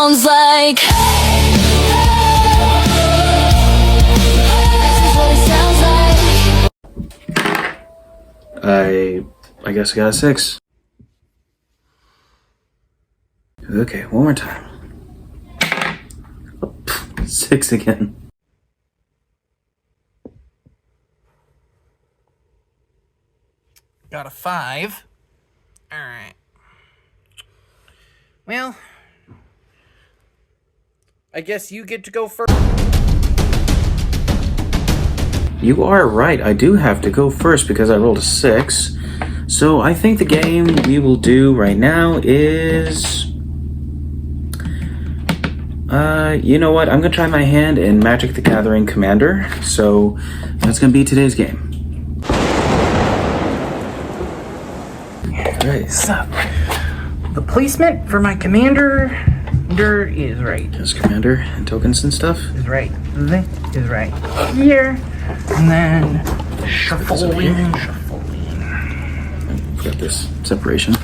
sounds like. I guess I got a 6. Okay, one more time. 6 again. Got a 5. Alright. Well, I guess you get to go first. You are right, I do have to go first because I rolled a 6. So I think the game we will do right now is... you know what? I'm gonna try my hand in Magic the Gathering Commander. So that's gonna be today's game. Alright. So, the placement for my commander is right. Yes, Commander and tokens and stuff. Is right. This is right here. And then shuffling. Got this separation.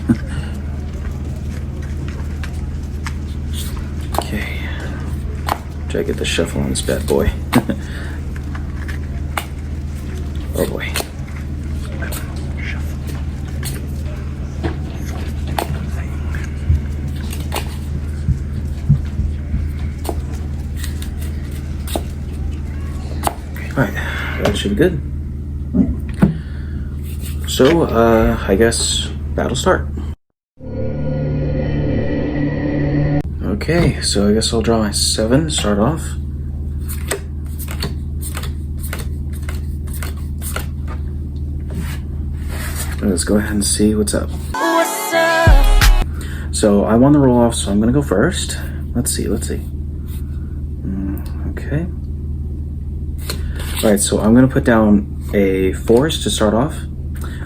Okay. Try to get the shuffle on this bad boy. Oh boy. Alright, that should be good. So, I guess battle start. Okay, so I guess I'll draw my 7 to start off. Let's go ahead and see what's up. What's up? So I won the roll off, so I'm gonna go first. Let's see. Okay. Alright, so I'm gonna put down a forest to start off.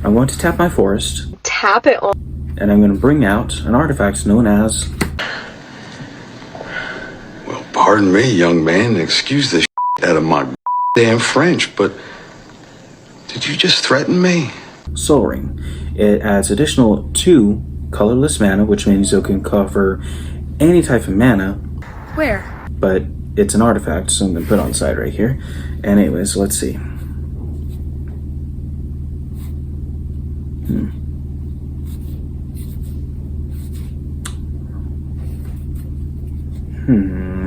I'm going to tap my forest. Tap it on. And I'm going to bring out an artifact known as... Well, pardon me, young man. Excuse the out of my damn French, but did you just threaten me? Soul Ring. It adds additional 2 colorless mana, which means you can cover any type of mana. Where? But it's an artifact, so I'm going to put it on the side right here. And anyways, let's see.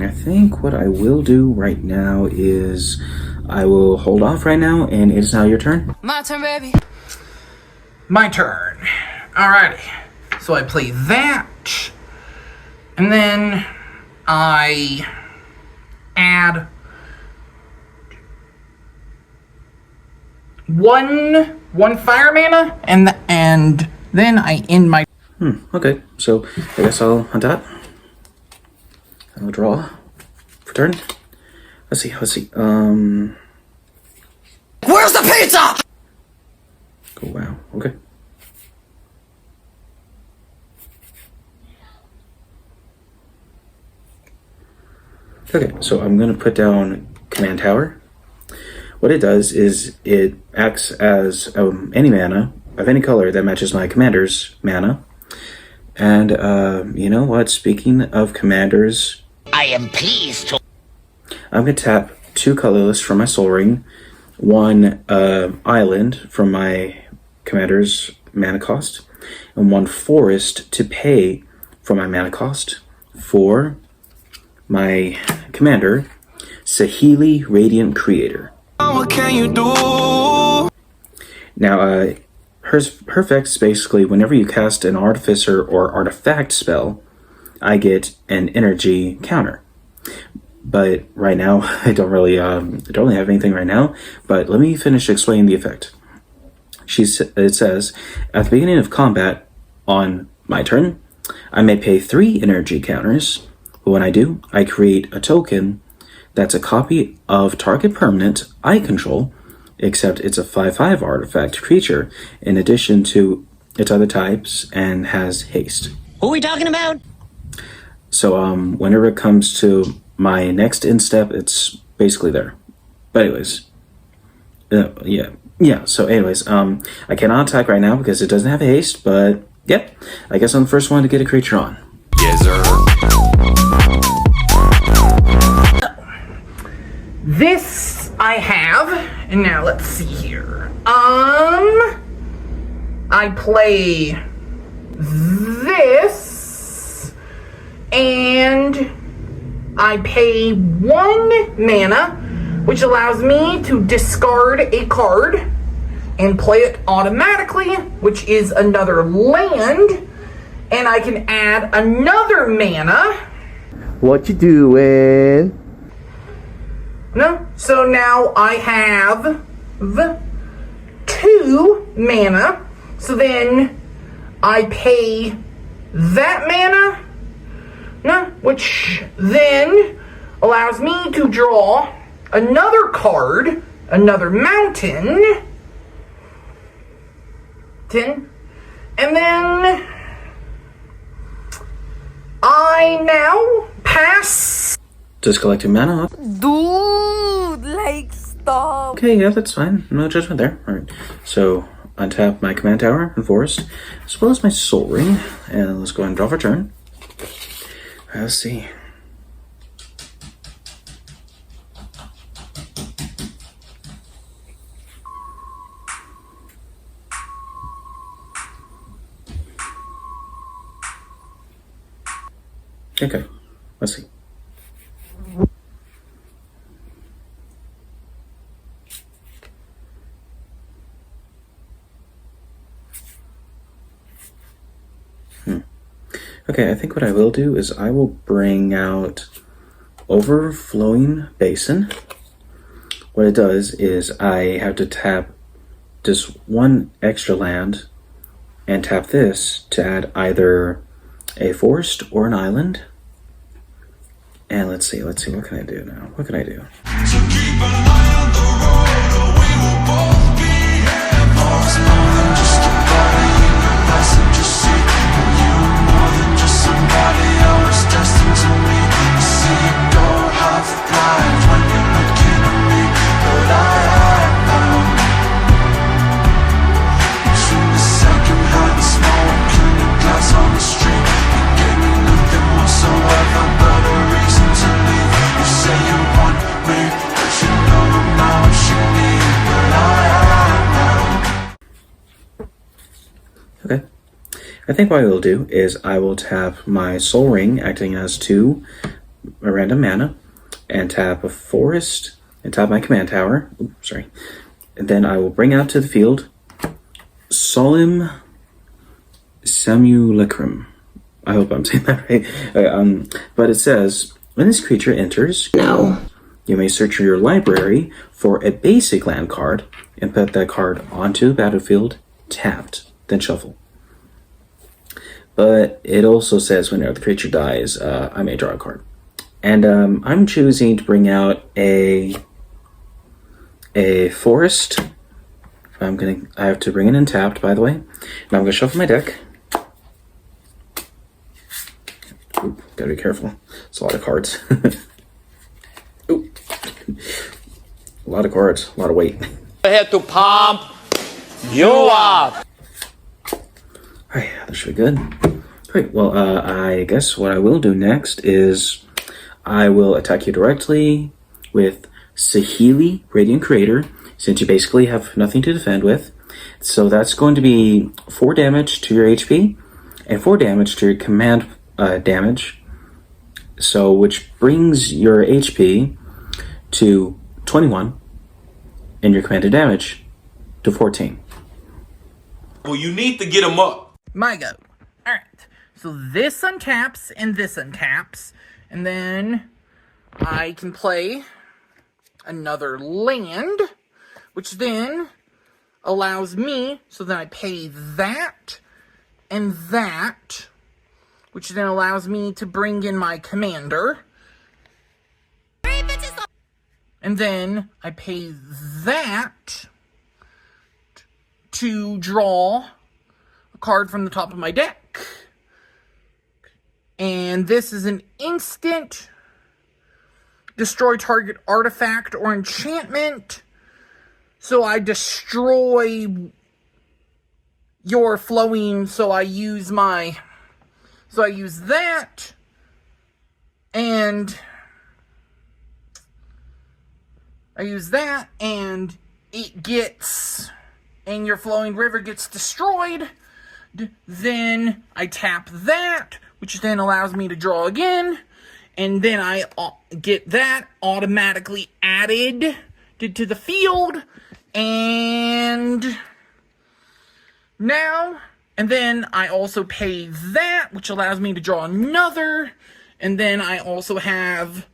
I think what I will do right now is I will hold off right now, and it is now your turn. My turn, baby. My turn. Alrighty. So I play that. And then I add one fire mana, and then I end my... Okay, so I guess I'll untap. I'll draw for turn. Let's see. Where's the pizza? Oh, wow, okay. Okay, so I'm gonna put down Command Tower. What it does is it acts as any mana of any color that matches my commander's mana. And you know what? Speaking of commanders, I am pleased to. I'm gonna tap 2 colorless from my Soul Ring, 1 island from my commander's mana cost, and 1 forest to pay for my mana cost for my commander, Saheeli Radiant Creator. What can you do? Now, her effect is basically whenever you cast an artificer or artifact spell, I get an energy counter. But right now, I don't really have anything right now. But let me finish explaining the effect. It says, at the beginning of combat on my turn, I may pay 3 energy counters. But when I do, I create a token that's a copy of target permanent I control, except it's a 5/5 artifact creature in addition to its other types and has haste. Who are we talking about? So whenever it comes to my next instep, it's basically there. But anyways, yeah. So anyways, I cannot attack right now because it doesn't have haste. But yep, I guess I'm the first one to get a creature on. Yes, sir. this I have, and now let's see here. I play this, and I pay 1 mana, which allows me to discard a card and play it automatically, which is another land, and I can add another mana. What you doing? No, so now I have 2 mana, so then I pay that mana, which then allows me to draw another card, another mountain, and then I now pass. Just collecting mana off. Dude, like, stop. Okay, yeah, that's fine. No judgment there. Alright. So, untap my command tower and forest, as well as my soul ring. And let's go ahead and draw for turn. Let's see. Okay, let's see. Okay, I think what I will do is I will bring out Overflowing Basin. What it does is I have to tap just 1 extra land and tap this to add either a forest or an island. And let's see, what can I do now? What can I do? Okay. I think what I will do is I will tap my Soul Ring, acting as 2 random mana, and tap a forest, and tap my command tower. Oops, sorry. And then I will bring out to the field Solemn Simulacrum. I hope I'm saying that right. But it says, when this creature enters, you may search your library for a basic land card and put that card onto the battlefield tapped. Then shuffle. But it also says whenever the creature dies, I may draw a card. And I'm choosing to bring out a forest. I have to bring it in tapped, by the way. And I'm gonna shuffle my deck. Ooh, gotta be careful. It's a lot of cards. Ooh. A lot of cards, a lot of weight. I had to pump you up. Alright, that should be good. Great, well, I guess what I will do next is I will attack you directly with Saheeli, Radiant Creator, since you basically have nothing to defend with. So that's going to be 4 damage to your HP and 4 damage to your command damage. So, which brings your HP to 21 and your commanded damage to 14. Well, you need to get him up. My go. Alright. So this untaps and this untaps. And then I can play another land, which then allows me, so then I pay that and that, which then allows me to bring in my commander. And then I pay that to draw a card from the top of my deck. And this is an instant. Destroy target artifact or enchantment. So I destroy your flowing, so I use that. And I use that, and it gets, and your flowing river gets destroyed. Then I tap that, which then allows me to draw again, and then I get that automatically added to the field, and now, and then I also pay that, which allows me to draw another, and then I also have,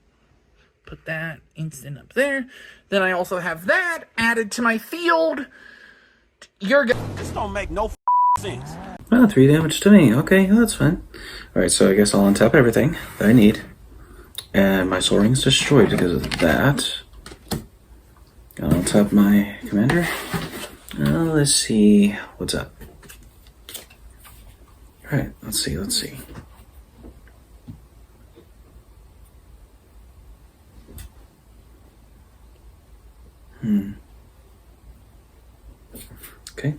put that instant up there, then I also have that added to my field. This don't make no sense. Oh, 3 damage to me. Okay, that's fine. Alright, so I guess I'll untap everything that I need. And my Soul Ring's destroyed because of that. I'll untap my commander. Let's see what's up. Alright, let's see. Okay.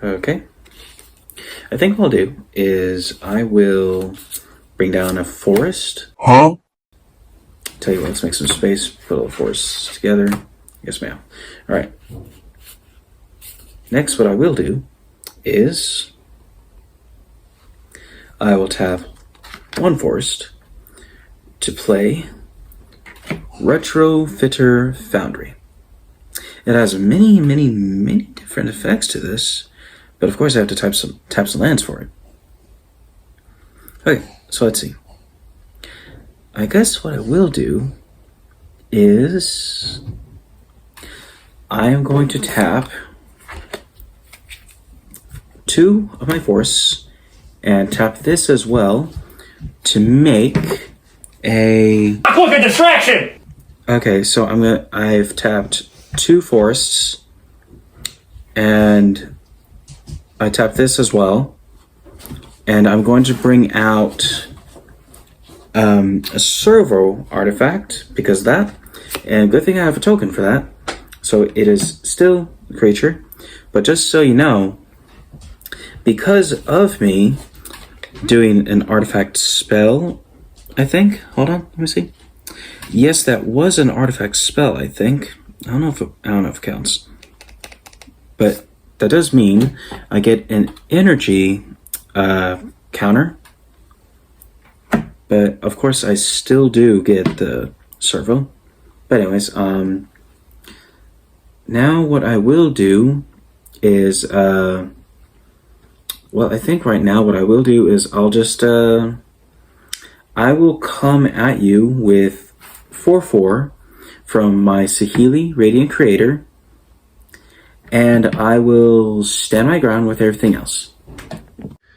Okay. I think what I'll do is I will bring down a forest. Huh? Tell you what, let's make some space, put all the forests together. Yes, ma'am. Alright. Next, what I will do is I will tap one forest to play Retrofitter Foundry. It has many different effects to this, but of course I have to tap some lands for it. Okay, so let's see. I guess what I will do is I am going to tap 2 of my forests and tap this as well to make a... Look at distraction! Okay, so I've tapped 2 forests and I tap this as well, and I'm going to bring out a servo artifact because of that, and good thing I have a token for that, so it is still a creature. But just so you know, because of me doing an artifact spell, I think, hold on, let me see. Yes, that was an artifact spell, I think. I don't know if it counts, but that does mean I get an energy counter. But of course, I still do get the servo. But anyways, now what I will do is, well, I think right now what I will do is I'll just, I will come at you with 4/4 from my Saheeli Radiant Creator, and I will stand my ground with everything else.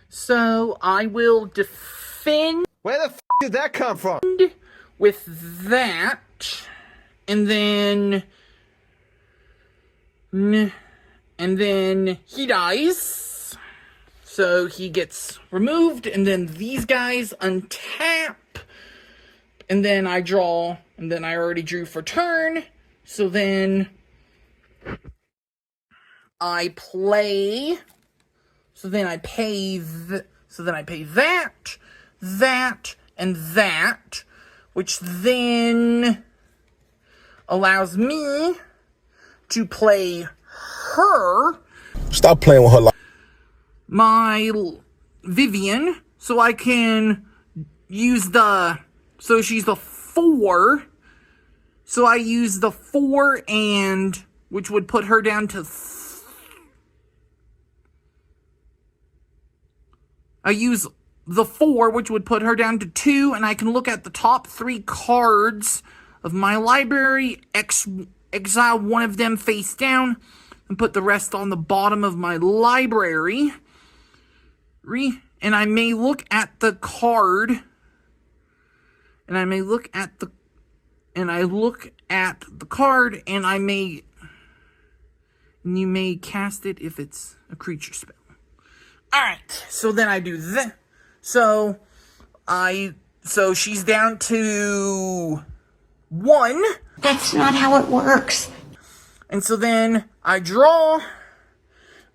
So I will defend. Where the f did that come from? With that, and then he dies, so he gets removed, and then these guys untap, and then I draw, and then I already drew for turn, so then I play, so then I pay that, and that, which then allows me to play her. Stop playing with her like My Vivian, so I can use so she's the 4. So I use the 4 and, which would put her down to, I use the 4, which would put her down to 2, and I can look at the top 3 cards of my library, exile one of them face down, and put the rest on the bottom of my library. And I may look at the card, and I look at the card, and you may cast it if it's a creature spell. Alright, so then I do that. So, I So she's down to 1. That's not how it works. And so then I draw.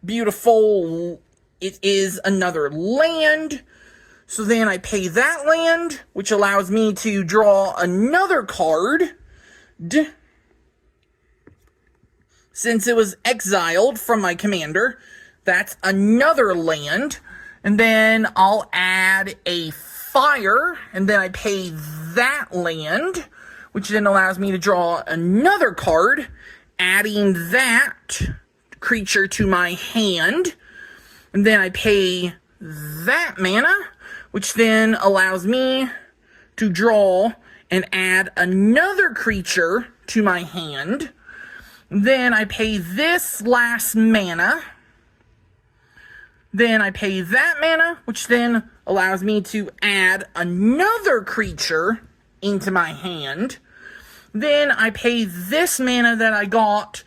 Beautiful. It is another land. So then I pay that land, which allows me to draw another card. Since it was exiled from my commander, that's another land. And then I'll add a fire, and then I pay that land, which then allows me to draw another card, adding that creature to my hand. And then I pay that mana, which then allows me to draw and add another creature to my hand. Then I pay this last mana. Then I pay that mana, which then allows me to add another creature into my hand. Then I pay this mana that I got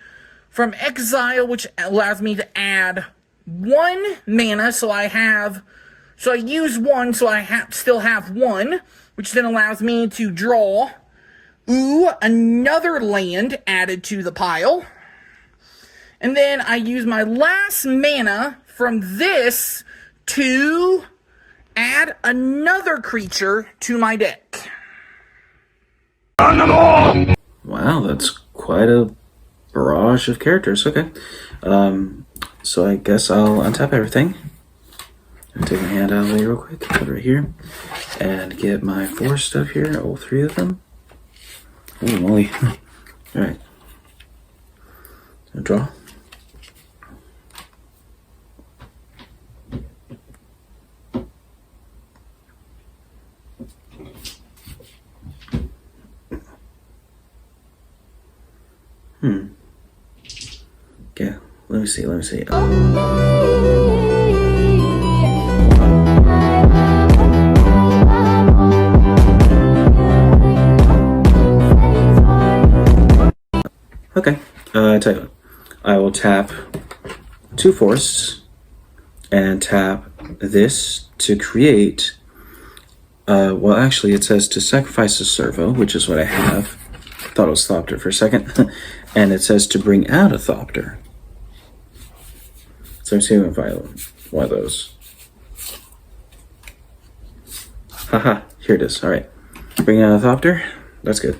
from exile, which allows me to add 1 mana, so I use 1, so I still have 1, which then allows me to draw, another land added to the pile. And then I use my last mana from this to add another creature to my deck. Wow, that's quite a barrage of characters. Okay. So I guess I'll untap everything. And take my hand out of the way real quick. Put it right here. And get my 4 stuff here. All 3 of them. Holy moly. Alright. Draw. Okay, let me see. Okay, I tell you what. I will tap 2 forests and tap this to create. Well, actually, it says to sacrifice a servo, which is what I have. Thought it was Thopter for a second. And it says to bring out a Thopter. So I'm seeing one of those. Haha, here it is. Alright. Bring out a Thopter. That's good.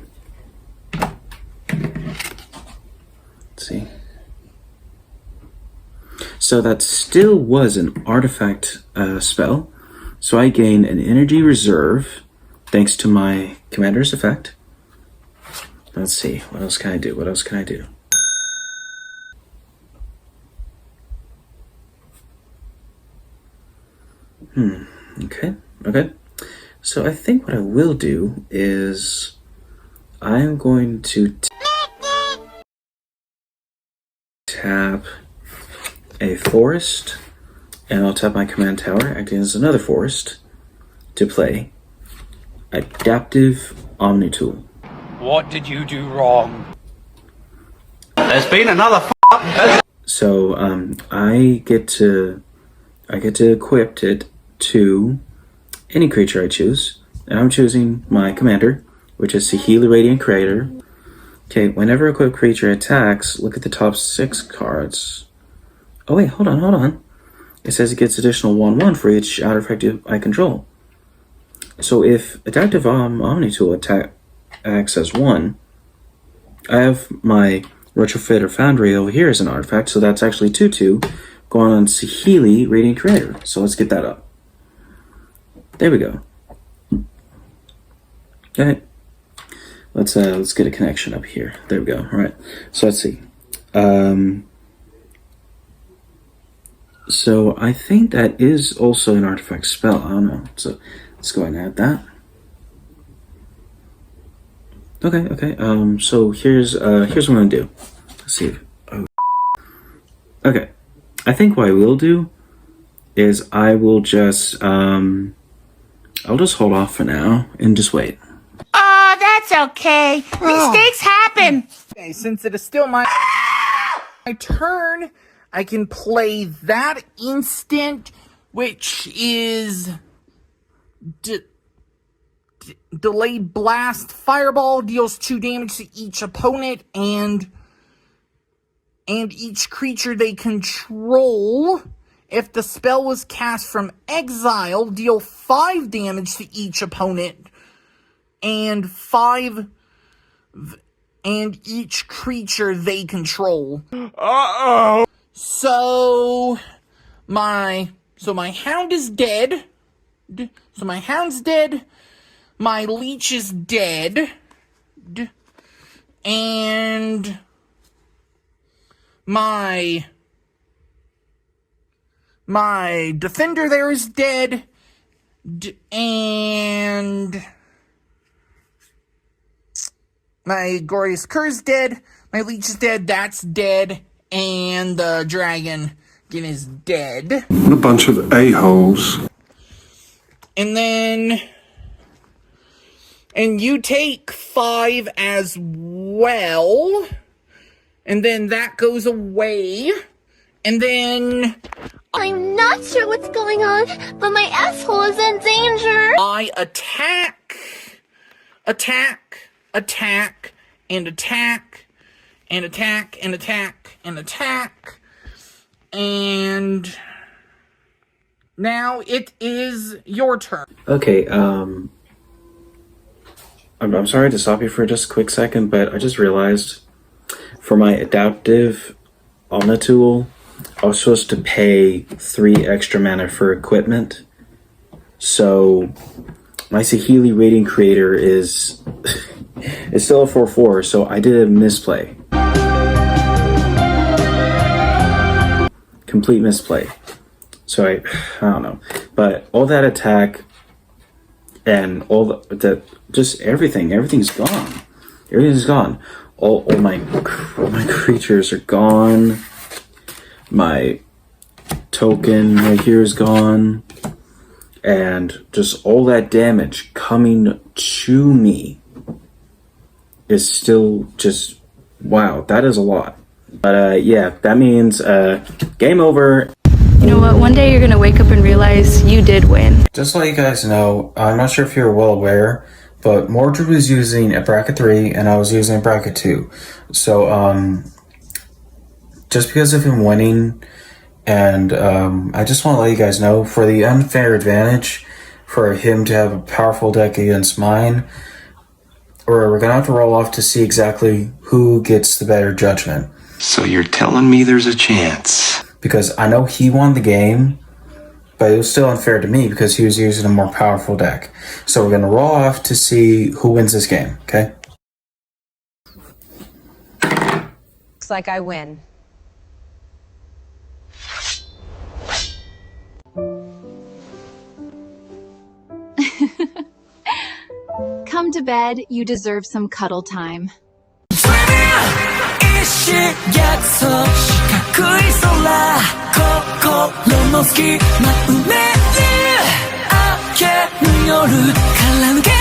Let's see. So that still was an artifact spell. So I gain an energy reserve thanks to my commander's effect. Let's see. What else can I do? Okay. So I think what I will do is I'm going to tap a forest, and I'll tap my command tower, acting as another forest, to play Adaptive Omnitool. What did you do wrong? There's been another So I get to equip it to any creature I choose, and I'm choosing my commander, which is Sahili Radiant Creator. Okay, whenever a equipped creature attacks, look at the top 6 cards. Oh wait, hold on. It says it gets additional 1/1 for each artifact I control. So if Adaptive Omnitool acts as 1, I have my Retrofit or Foundry over here as an artifact, so that's actually 2/2 going on Sahili Radiant Creator. So let's get that up. There we go. Okay. Let's get a connection up here. There we go. All right. So let's see. So I think that is also an artifact spell. I don't know. So let's go ahead and add that. Okay. So here's what I'm gonna do. Let's see. Okay. I think what I will do is I will just I'll just hold off for now and just wait. Oh, that's okay. Mistakes happen. Okay, since it is still my turn, I can play that instant, which is Delayed Blast Fireball deals 2 damage to each opponent and each creature they control. If the spell was cast from exile, deal 5 damage to each opponent and each creature they control. Uh-oh. So my hound is dead. So my hound's dead. My leech is dead. And my defender there is dead. And my glorious cur is dead. My leech is dead. That's dead. And the dragon again is dead. What a bunch of a-holes. And then you take 5 as well. And then that goes away. And then I'm not sure what's going on, but my asshole is in danger. I attack, and attack, and attack, and attack, and attack, and attack. And now it is your turn. Okay, I'm sorry to stop you for just a quick second, but I just realized for my adaptive Omna tool, I was supposed to pay 3 extra mana for equipment. So my Saheeli Rating Creator is it's still a 4/4, so I did a misplay. Complete misplay. So I don't know. But all that attack and all the just everything's gone. Everything's gone. All my creatures are gone. My token right here is gone. And just all that damage coming to me is still just, wow, that is a lot. But yeah, that means game over. You know what? One day you're gonna wake up and realize you did win. Just to let you guys know, I'm not sure if you're well aware, but Mordred was using a bracket 3 and I was using a bracket 2. So just because of him winning, and I just want to let you guys know, for the unfair advantage for him to have a powerful deck against mine, we're gonna have to roll off to see exactly who gets the better judgment. So you're telling me there's a chance? Because I know he won the game, but it was still unfair to me because he was using a more powerful deck. So we're gonna roll off to see who wins this game, okay? Looks like I win. Come to bed, you deserve some cuddle time. 널